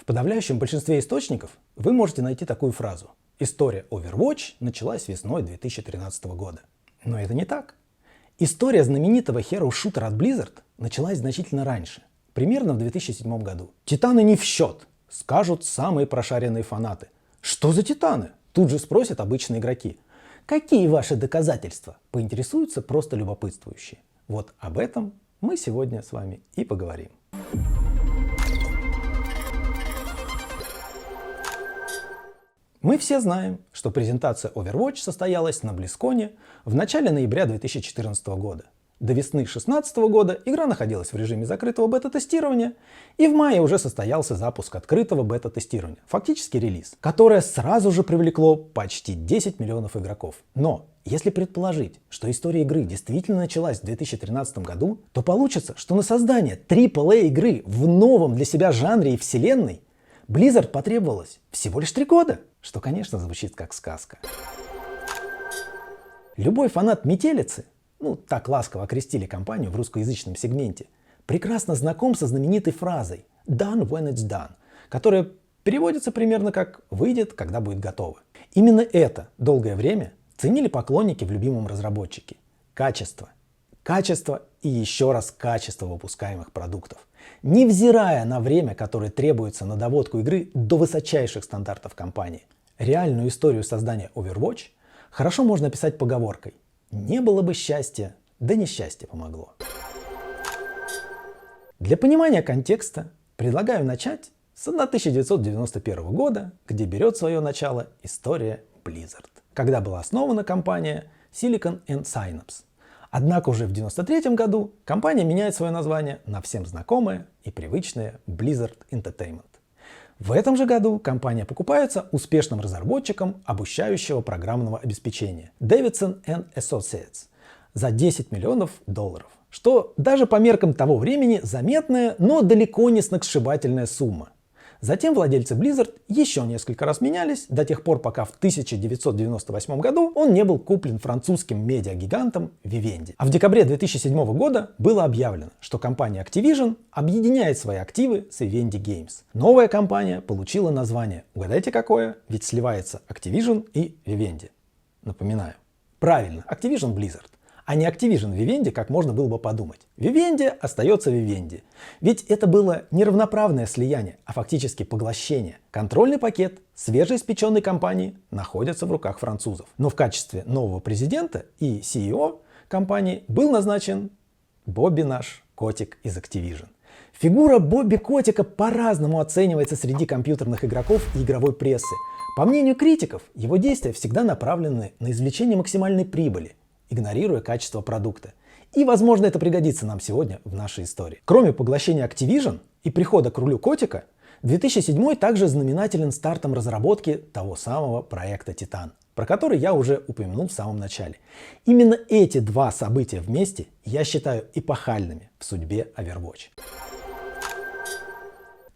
В подавляющем большинстве источников вы можете найти такую фразу: история Overwatch началась весной 2013 года. Но это не так. История знаменитого hero-шутера от Blizzard началась значительно раньше, примерно в 2007 году. Титаны не в счет, скажут самые прошаренные фанаты. Что за титаны? Тут же спросят обычные игроки. Какие ваши доказательства? Поинтересуются просто любопытствующие. Вот об этом мы сегодня с вами и поговорим. Мы все знаем, что презентация Overwatch состоялась на BlizzCon'е в начале ноября 2014 года. До весны 2016 года игра находилась в режиме закрытого бета-тестирования, и в мае уже состоялся запуск открытого бета-тестирования, фактически релиз, которое сразу же привлекло почти 10 миллионов игроков. Но если предположить, что история игры действительно началась в 2013 году, то получится, что на создание AAA игры в новом для себя жанре и вселенной Blizzard потребовалось всего лишь 3 года, что, конечно, звучит как сказка. Любой фанат метелицы, так ласково окрестили компанию в русскоязычном сегменте, прекрасно знаком со знаменитой фразой «done when it's done», которая переводится примерно как «выйдет, когда будет готово». Именно это долгое время ценили поклонники в любимом разработчике. Качество. Качество и еще раз качество выпускаемых продуктов. Невзирая на время, которое требуется на доводку игры до высочайших стандартов компании. Реальную историю создания Overwatch хорошо можно описать поговоркой: «Не было бы счастья, да несчастье помогло». Для понимания контекста предлагаю начать с 1991 года, где берет свое начало история Blizzard, когда была основана компания Silicon and Synapse. Однако уже в 1993 году компания меняет свое название на всем знакомое и привычное Blizzard Entertainment. В этом же году компания покупается успешным разработчиком обучающего программного обеспечения Davidson Associates за $10 миллионов, что даже по меркам того времени заметная, но далеко не сногсшибательная сумма. Затем владельцы Blizzard еще несколько раз менялись, до тех пор, пока в 1998 году он не был куплен французским медиагигантом Vivendi. А в декабре 2007 года было объявлено, что компания Activision объединяет свои активы с Vivendi Games. Новая компания получила название, угадайте какое, ведь сливается Activision и Vivendi. Напоминаю, правильно, Activision Blizzard. А не Activision Vivendi, как можно было бы подумать. Vivendi остается Vivendi. Ведь это было не равноправное слияние, а фактически поглощение. Контрольный пакет свежеиспеченной компании находится в руках французов. Но в качестве нового президента и CEO компании был назначен Бобби наш котик из Activision. Фигура Бобби Котика по-разному оценивается среди компьютерных игроков и игровой прессы. По мнению критиков, его действия всегда направлены на извлечение максимальной прибыли, игнорируя качество продукта. И, возможно, это пригодится нам сегодня в нашей истории. Кроме поглощения Activision и прихода к рулю Котика, 2007 также знаменателен стартом разработки того самого проекта Titan, про который я уже упомянул в самом начале. Именно эти два события вместе я считаю эпохальными в судьбе Overwatch.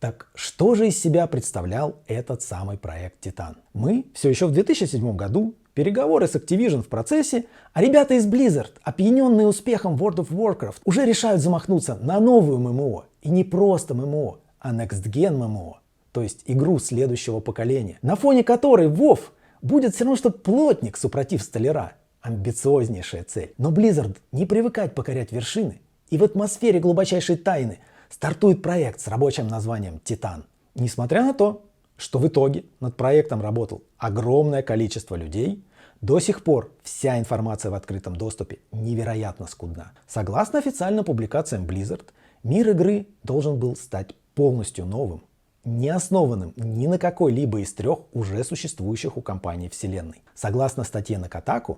Так что же из себя представлял этот самый проект Titan? Мы все еще в 2007 году, переговоры с Activision в процессе, а ребята из Blizzard, опьяненные успехом World of Warcraft, уже решают замахнуться на новую ММО. И не просто ММО, а Next Gen ММО, то есть игру следующего поколения, на фоне которой WoW будет все равно что плотник супротив столяра. Амбициознейшая цель. Но Blizzard не привыкает покорять вершины, и в атмосфере глубочайшей тайны стартует проект с рабочим названием Titan. Несмотря на то, что в итоге над проектом работало огромное количество людей, до сих пор вся информация в открытом доступе невероятно скудна. Согласно официальным публикациям Blizzard, мир игры должен был стать полностью новым, не основанным ни на какой-либо из 3 уже существующих у компании вселенной. Согласно статье на Kotaku,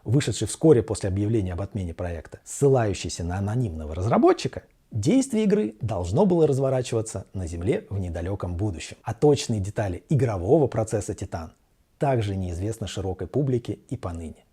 вышедшей вскоре после объявления об отмене проекта, ссылающейся на анонимного разработчика, действие игры должно было разворачиваться на Земле в недалеком будущем, а точные детали игрового процесса Titan также неизвестны широкой публике и поныне.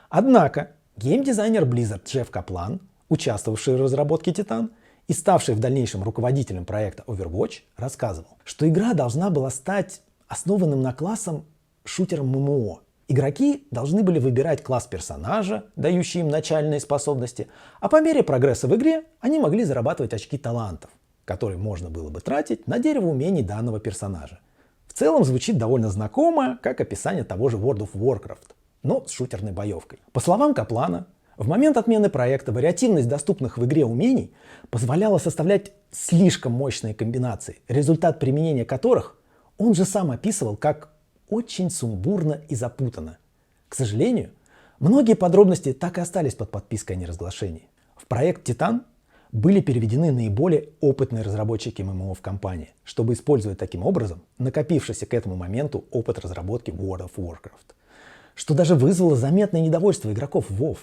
Однако геймдизайнер Blizzard Джефф Каплан, участвовавший в разработке Titan и ставший в дальнейшем руководителем проекта Overwatch, рассказывал, что игра должна была стать основанным на классом шутером ММО. Игроки должны были выбирать класс персонажа, дающий им начальные способности, а по мере прогресса в игре они могли зарабатывать очки талантов. который можно было бы тратить на дерево умений данного персонажа. В целом звучит довольно знакомо, как описание того же World of Warcraft, но с шутерной боевкой. По словам Каплана, в момент отмены проекта вариативность доступных в игре умений позволяла составлять слишком мощные комбинации, результат применения которых он же сам описывал как очень сумбурно и запутанно. К сожалению, многие подробности так и остались под подпиской о неразглашении. В проект «Титан» были переведены наиболее опытные разработчики ММО в компании, чтобы использовать таким образом накопившийся к этому моменту опыт разработки World of Warcraft, что даже вызвало заметное недовольство игроков WoW,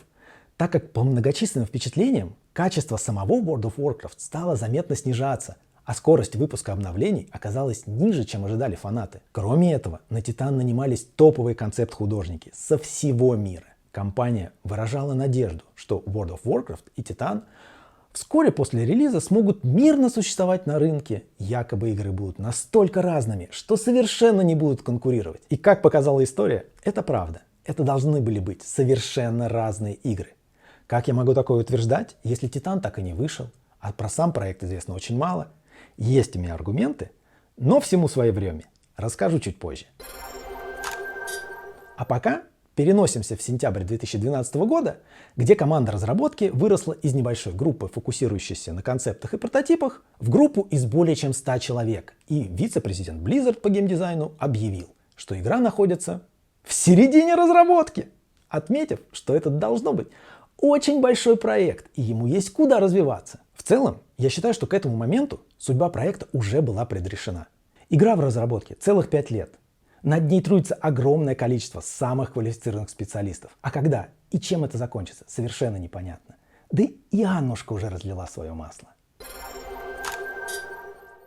так как по многочисленным впечатлениям качество самого World of Warcraft стало заметно снижаться, а скорость выпуска обновлений оказалась ниже, чем ожидали фанаты. Кроме этого, на Титан нанимались топовые концепт-художники со всего мира. Компания выражала надежду, что World of Warcraft и Титан вскоре после релиза смогут мирно существовать на рынке. Якобы игры будут настолько разными, что совершенно не будут конкурировать. И как показала история, это правда. Это должны были быть совершенно разные игры. Как я могу такое утверждать, если Титан так и не вышел, а про сам проект известно очень мало? Есть у меня аргументы, но всему свое время. Расскажу чуть позже. А пока переносимся в сентябрь 2012 года, где команда разработки выросла из небольшой группы, фокусирующейся на концептах и прототипах, в группу из более чем 100 человек. И вице-президент Blizzard по геймдизайну объявил, что игра находится в середине разработки, отметив, что это должно быть очень большой проект, и ему есть куда развиваться. В целом, я считаю, что к этому моменту судьба проекта уже была предрешена. Игра в разработке целых 5 лет. Над ней трудится огромное количество самых квалифицированных специалистов. А когда и чем это закончится, совершенно непонятно. Да и Аннушка уже разлила свое масло.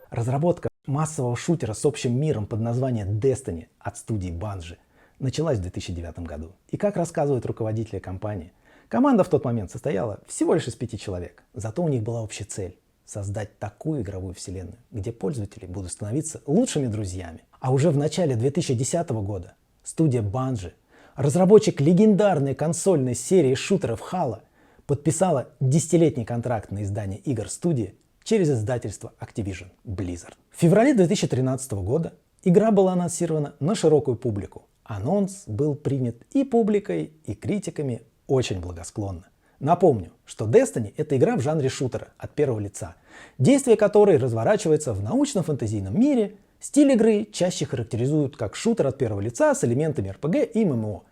Разработка массового шутера с общим миром под названием Destiny от студии Bungie началась в 2009 году. И как рассказывают руководители компании, команда в тот момент состояла всего лишь из 5 человек. Зато у них была общая цель — создать такую игровую вселенную, где пользователи будут становиться лучшими друзьями. А уже в начале 2010 года студия Bungie, разработчик легендарной консольной серии шутеров Halo, подписала 10-летний контракт на издание игр студии через издательство Activision Blizzard. В феврале 2013 года игра была анонсирована на широкую публику. Анонс был принят и публикой, и критиками очень благосклонно. Напомню, что Destiny — это игра в жанре шутера от первого лица, действие которой разворачивается в научно-фэнтезийном мире. Стиль игры чаще характеризуют как шутер от первого лица с элементами RPG и ММО.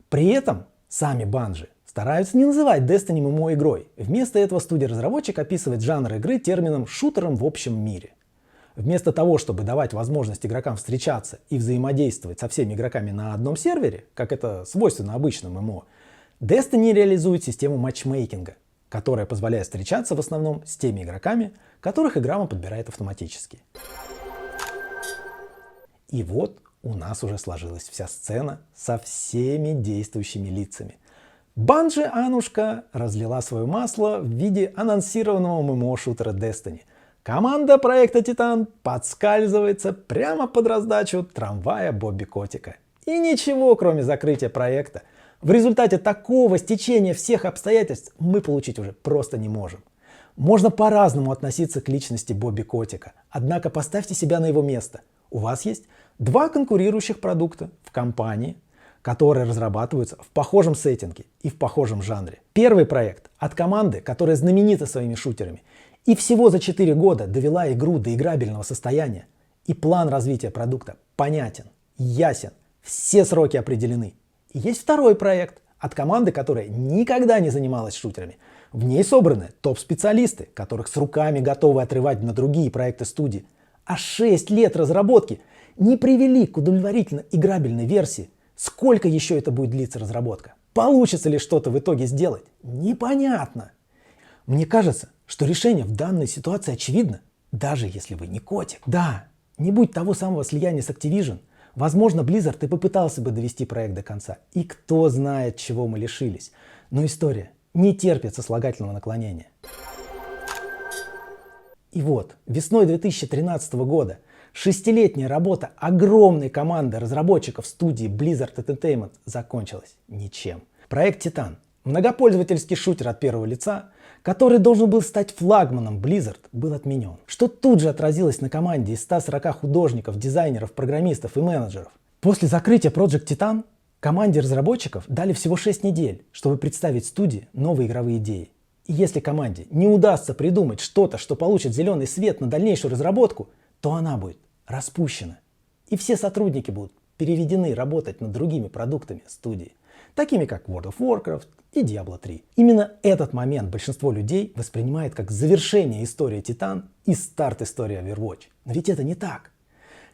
При этом сами Bungie стараются не называть Destiny ММО игрой. Вместо этого студия-разработчик описывает жанр игры термином «шутером в общем мире». Вместо того, чтобы давать возможность игрокам встречаться и взаимодействовать со всеми игроками на одном сервере, как это свойственно обычным ММО, Destiny реализует систему матчмейкинга, которая позволяет встречаться в основном с теми игроками, которых игра вам подбирает автоматически. И вот у нас уже сложилась вся сцена со всеми действующими лицами. Bungie Аннушка разлила свое масло в виде анонсированного ММО-шутера Destiny. Команда проекта Титан подскальзывается прямо под раздачу трамвая Бобби Котика. И ничего, кроме закрытия проекта, в результате такого стечения всех обстоятельств мы получить уже просто не можем. Можно по-разному относиться к личности Бобби Котика, однако поставьте себя на его место. У вас есть 2 конкурирующих продукта в компании, которые разрабатываются в похожем сеттинге и в похожем жанре. Первый проект от команды, которая знаменита своими шутерами и всего за 4 года довела игру до играбельного состояния, и план развития продукта понятен, ясен, все сроки определены. И есть второй проект от команды, которая никогда не занималась шутерами. В ней собраны топ-специалисты, которых с руками готовы отрывать на другие проекты студии. А 6 лет разработки не привели к удовлетворительно играбельной версии. Сколько еще это будет длиться разработка? Получится ли что-то в итоге сделать? Непонятно. Мне кажется, что решение в данной ситуации очевидно, даже если вы не Котик. Да, не будь того самого слияния с Activision, возможно, Blizzard и попытался бы довести проект до конца. И кто знает, чего мы лишились. Но история не терпит сослагательного наклонения. И вот, весной 2013 года 6-летняя работа огромной команды разработчиков студии Blizzard Entertainment закончилась ничем. Проект Титан — многопользовательский шутер от первого лица, который должен был стать флагманом Blizzard, был отменен, что тут же отразилось на команде из 140 художников, дизайнеров, программистов и менеджеров. После закрытия Project Titan команде разработчиков дали всего 6 недель, чтобы представить студии новые игровые идеи. И если команде не удастся придумать что-то, что получит зеленый свет на дальнейшую разработку, то она будет распущена. И все сотрудники будут переведены работать над другими продуктами студии, такими как World of Warcraft и Diablo 3. Именно этот момент большинство людей воспринимает как завершение истории Titan и старт истории Overwatch. Но ведь это не так.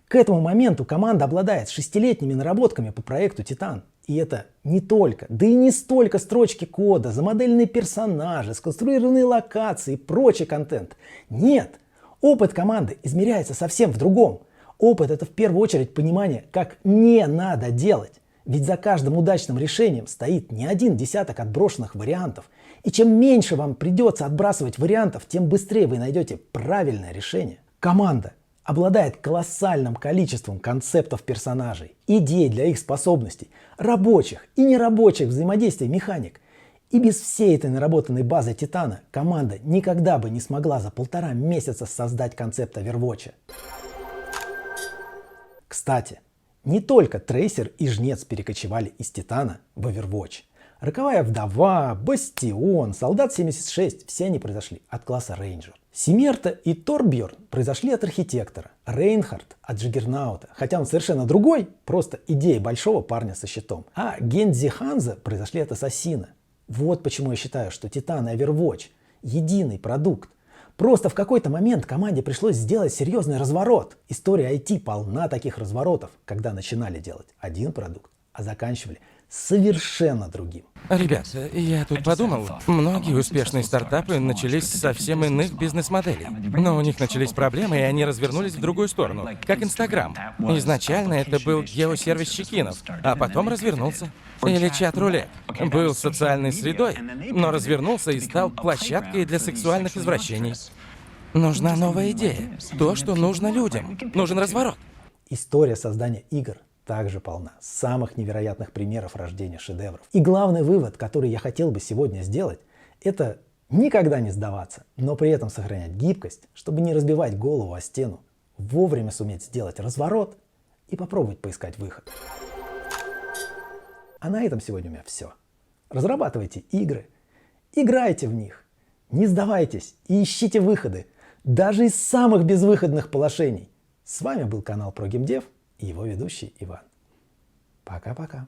К этому моменту команда обладает 6-летними наработками по проекту Titan. И это не только, да и не столько строчки кода, замодельные персонажи, сконструированные локации и прочий контент. Нет, опыт команды измеряется совсем в другом. Опыт — это в первую очередь понимание, как не надо делать. Ведь за каждым удачным решением стоит не один десяток отброшенных вариантов. И чем меньше вам придется отбрасывать вариантов, тем быстрее вы найдете правильное решение. Команда обладает колоссальным количеством концептов персонажей, идей для их способностей, рабочих и нерабочих взаимодействий механик. И без всей этой наработанной базы Титана команда никогда бы не смогла за 1,5 месяца создать концепт Overwatch. Кстати, не только Трейсер и Жнец перекочевали из Титана в Overwatch. Роковая Вдова, Бастион, Солдат 76 – все они произошли от класса Рейнджер. Симерта и Торбьерн произошли от Архитектора, Рейнхард от Джаггернаута, хотя он совершенно другой, просто идея большого парня со щитом. А Гензи Ханза произошли от Ассасина. Вот почему я считаю, что Титан и Overwatch – единый продукт. Просто в какой-то момент команде пришлось сделать серьезный разворот. История IT полна таких разворотов, когда начинали делать один продукт, а заканчивали совершенно другим. Ребят, я тут подумал, многие успешные стартапы начались с совсем иных бизнес-моделей. Но у них начались проблемы, и они развернулись в другую сторону, как Инстаграм. Изначально это был геосервис чекинов, а потом развернулся. Или чат-рулет. Был социальной средой, но развернулся и стал площадкой для сексуальных извращений. Нужна новая идея. То, что нужно людям. Нужен разворот. История создания игр также полна самых невероятных примеров рождения шедевров. И главный вывод, который я хотел бы сегодня сделать, это никогда не сдаваться, но при этом сохранять гибкость, чтобы не разбивать голову о стену, вовремя суметь сделать разворот и попробовать поискать выход. А на этом сегодня у меня все. Разрабатывайте игры, играйте в них, не сдавайтесь и ищите выходы, даже из самых безвыходных положений. С вами был канал ProGameDev и его ведущий Иван. Пока-пока.